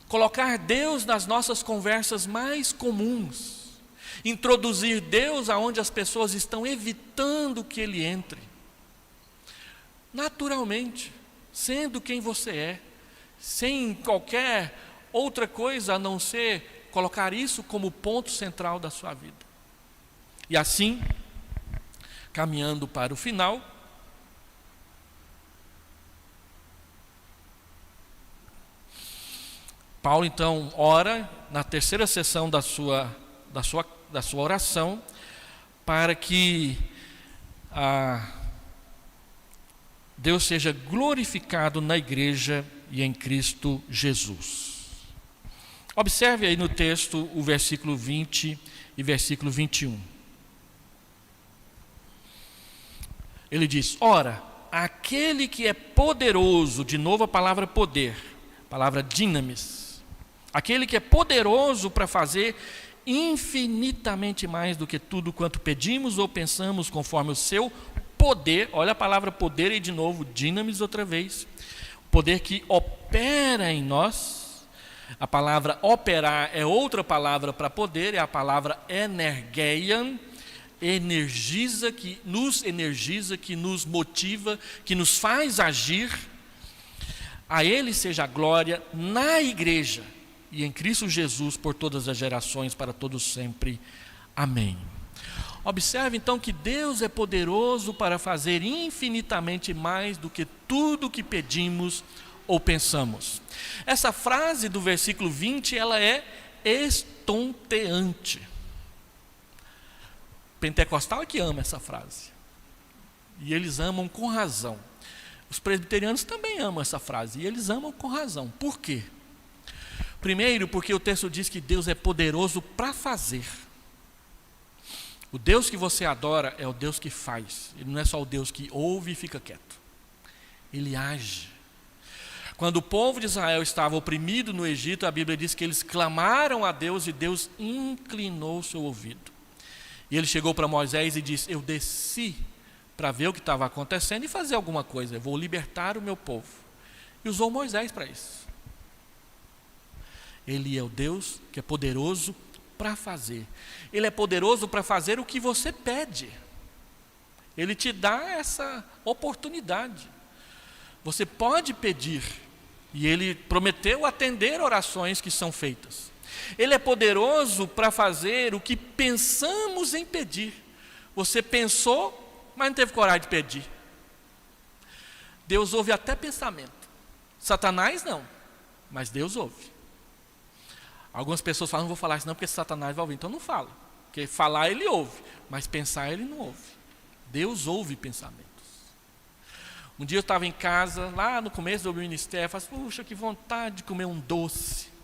colocar Deus nas nossas conversas mais comuns, introduzir Deus aonde as pessoas estão evitando que Ele entre, naturalmente, sendo quem você é, sem qualquer outra coisa a não ser colocar isso como ponto central da sua vida. E assim, caminhando para o final, Paulo então ora na terceira sessão da sua oração para que Deus seja glorificado na igreja e em Cristo Jesus. Observe aí no texto o versículo 20 e versículo 21. Ele diz: ora, aquele que é poderoso, de novo a palavra poder, a palavra dinamis, aquele que é poderoso para fazer infinitamente mais do que tudo quanto pedimos ou pensamos, conforme o seu poder. Olha a palavra poder e de novo, dinamis outra vez. O poder que opera em nós. A palavra operar é outra palavra para poder, é a palavra energeian, energiza, que nos motiva, que nos faz agir. A Ele seja a glória na igreja e em Cristo Jesus por todas as gerações, para todos sempre. Amém. Observe então que Deus é poderoso para fazer infinitamente mais do que tudo que pedimos ou pensamos. Essa frase do versículo 20, ela é estonteante. Pentecostal é que ama essa frase. E eles amam com razão. Os presbiterianos também amam essa frase, e eles amam com razão. Por quê? Primeiro, porque o texto diz que Deus é poderoso para fazer. O Deus que você adora é o Deus que faz. Ele não é só o Deus que ouve e fica quieto. Ele age. Quando o povo de Israel estava oprimido no Egito, a Bíblia diz que eles clamaram a Deus e Deus inclinou o seu ouvido. E ele chegou para Moisés e disse: eu desci para ver o que estava acontecendo e fazer alguma coisa. Eu vou libertar o meu povo. E usou Moisés para isso. Ele é o Deus que é poderoso para fazer. Ele é poderoso para fazer o que você pede. Ele te dá essa oportunidade. Você pode pedir. E Ele prometeu atender orações que são feitas. Ele é poderoso para fazer o que pensamos em pedir. Você pensou, mas não teve coragem de pedir. Deus ouve até pensamento. Satanás não, mas Deus ouve. Algumas pessoas falam: não vou falar isso não, porque Satanás vai ouvir. Então não fala, porque falar ele ouve, mas pensar ele não ouve. Deus ouve pensamentos. Um dia eu estava em casa, lá no começo do meu ministério, eu falei: puxa, que vontade de comer um doce.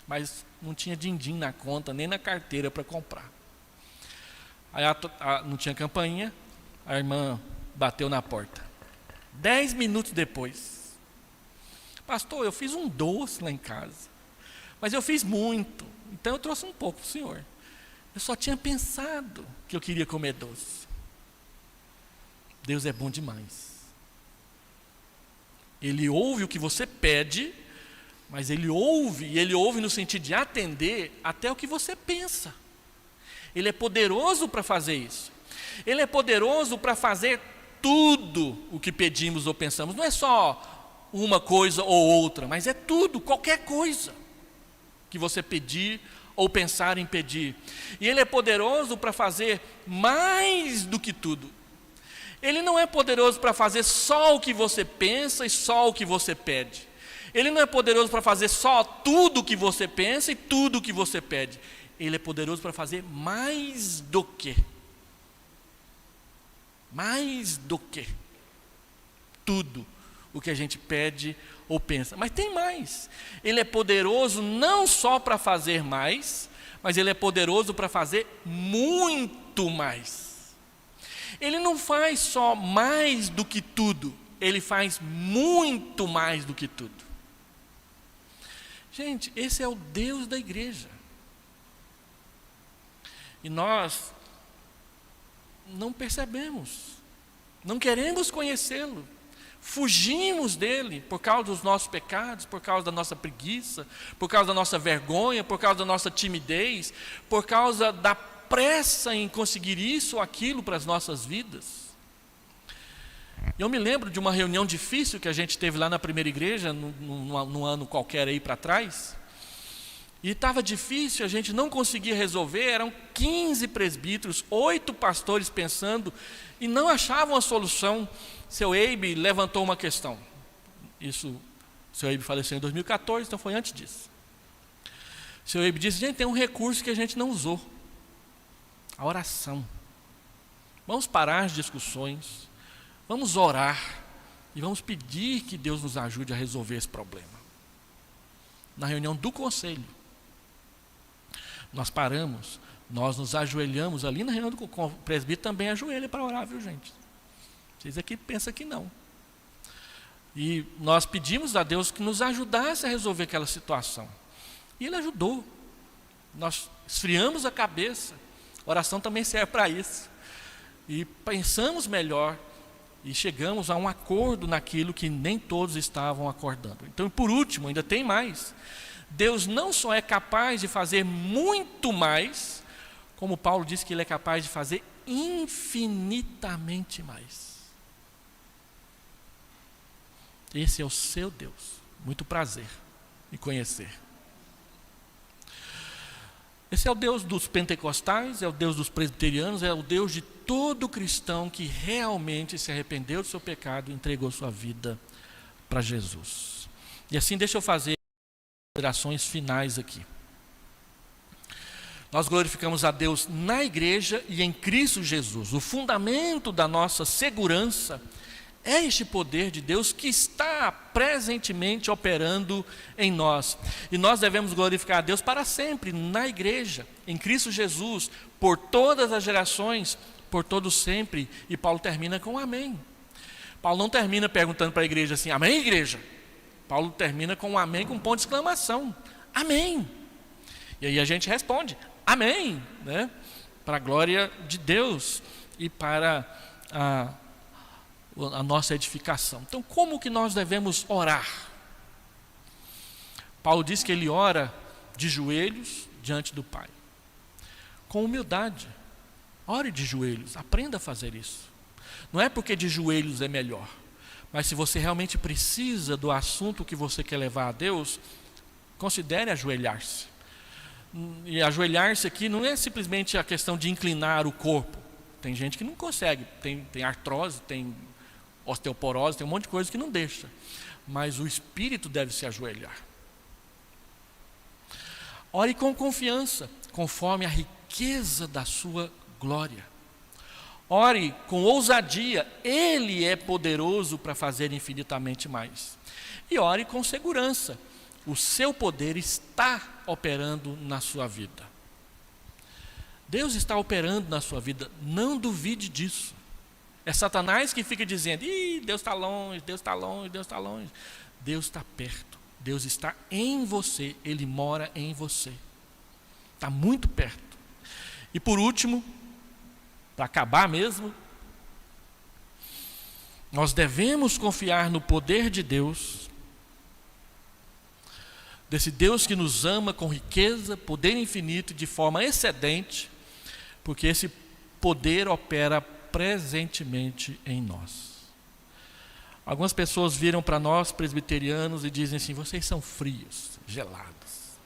Mas não tinha din-din na conta, nem na carteira para comprar. Aí não tinha campainha, a irmã bateu na porta. 10 minutos depois: pastor, eu fiz um doce lá em casa, mas eu fiz muito, então eu trouxe um pouco para o senhor. Eu só tinha pensado que eu queria comer doce. Deus é bom demais. Ele ouve o que você pede, mas Ele ouve, e Ele ouve no sentido de atender até o que você pensa. Ele é poderoso para fazer isso. Ele é poderoso para fazer tudo o que pedimos ou pensamos. Não é só uma coisa ou outra, mas é tudo, qualquer coisa que você pedir ou pensar em pedir. E Ele é poderoso para fazer mais do que tudo. Ele não é poderoso para fazer só o que você pensa e só o que você pede. Ele não é poderoso para fazer só tudo o que você pensa e tudo o que você pede. Ele é poderoso para fazer mais do que. Mais do que tudo o que a gente pede ou pensa. Mas tem mais. Ele é poderoso não só para fazer mais, mas Ele é poderoso para fazer muito mais. Ele não faz só mais do que tudo, Ele faz muito mais do que tudo. Gente, esse é o Deus da igreja. E nós não percebemos, não queremos conhecê-lo, fugimos dele por causa dos nossos pecados, por causa da nossa preguiça, por causa da nossa vergonha, por causa da nossa timidez, por causa da pressa em conseguir isso ou aquilo para as nossas vidas. Eu me lembro de uma reunião difícil que a gente teve lá na primeira igreja, num ano qualquer aí para trás, e estava difícil, a gente não conseguia resolver. Eram 15 presbíteros, 8 pastores pensando, e não achavam a solução. Seu Eibe levantou uma questão. Seu Eibe faleceu em 2014, então foi antes disso. Seu Eibe disse: gente, tem um recurso que a gente não usou, a oração. Vamos parar as discussões, vamos orar e vamos pedir que Deus nos ajude a resolver esse problema. Na reunião do conselho, nós paramos, nós nos ajoelhamos ali na reunião do conselho. O presbítero também ajoelha para orar, viu, gente? Vocês aqui pensam que não. E nós pedimos a Deus que nos ajudasse a resolver aquela situação. E Ele ajudou. Nós esfriamos a cabeça. A oração também serve para isso. E pensamos melhor e chegamos a um acordo naquilo que nem todos estavam acordando. Então, por último, ainda tem mais. Deus não só é capaz de fazer muito mais, como Paulo diz que Ele é capaz de fazer infinitamente mais. Esse é o seu Deus. Muito prazer em conhecer. Esse é o Deus dos pentecostais, é o Deus dos presbiterianos, é o Deus de todo cristão que realmente se arrependeu do seu pecado e entregou sua vida para Jesus. E assim, deixa eu fazer considerações finais aqui. Nós glorificamos a Deus na igreja e em Cristo Jesus. O fundamento da nossa segurança é este poder de Deus que está presentemente operando em nós. E nós devemos glorificar a Deus para sempre, na igreja, em Cristo Jesus, por todas as gerações, por todo sempre. E Paulo termina com amém. Paulo não termina perguntando para a igreja assim, amém, igreja? Paulo termina com um amém com um ponto de exclamação. Amém. E aí a gente responde, amém, né? Para a glória de Deus e para a nossa edificação. Então, como que nós devemos orar? Paulo diz que ele ora de joelhos diante do Pai, com humildade. Ore de joelhos, aprenda a fazer isso. Não é porque de joelhos é melhor, mas se você realmente precisa do assunto que você quer levar a Deus, considere ajoelhar-se. E ajoelhar-se aqui não é simplesmente a questão de inclinar o corpo. Tem gente que não consegue, tem artrose, tem osteoporose, tem um monte de coisa que não deixa. Mas o espírito deve se ajoelhar. Ore com confiança, conforme a riqueza da sua glória. Ore com ousadia, Ele é poderoso para fazer infinitamente mais. E ore com segurança, o seu poder está operando na sua vida. Deus está operando na sua vida, não duvide disso. É Satanás que fica dizendo, Deus está longe, Deus está longe, Deus está longe. Deus está perto, Deus está em você, Ele mora em você. Está muito perto. E por último, para acabar mesmo, nós devemos confiar no poder de Deus, desse Deus que nos ama com riqueza, poder infinito, de forma excedente, porque esse poder opera presentemente em nós. Algumas pessoas viram para nós, presbiterianos, e dizem assim, vocês são frios, gelados,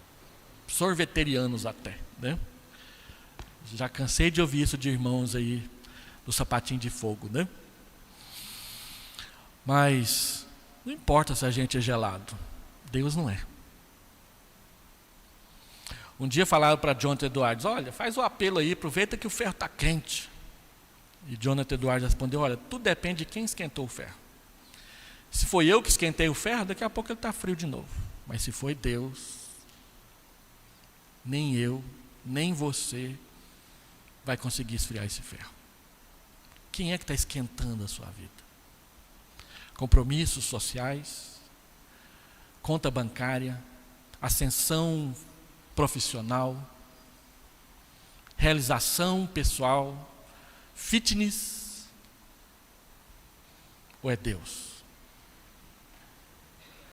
sorveterianos até, né? Já cansei de ouvir isso de irmãos aí, do sapatinho de fogo, né? Mas não importa se a gente é gelado, Deus não é. Um dia falaram para Jonathan Edwards, olha, faz o apelo aí, aproveita que o ferro está quente. E Jonathan Edwards respondeu, olha, tudo depende de quem esquentou o ferro. Se foi eu que esquentei o ferro, daqui a pouco ele está frio de novo. Mas se foi Deus, nem eu, nem você vai conseguir esfriar esse ferro. Quem é que está esquentando a sua vida? Compromissos sociais, conta bancária, ascensão profissional, realização pessoal, fitness, ou é Deus?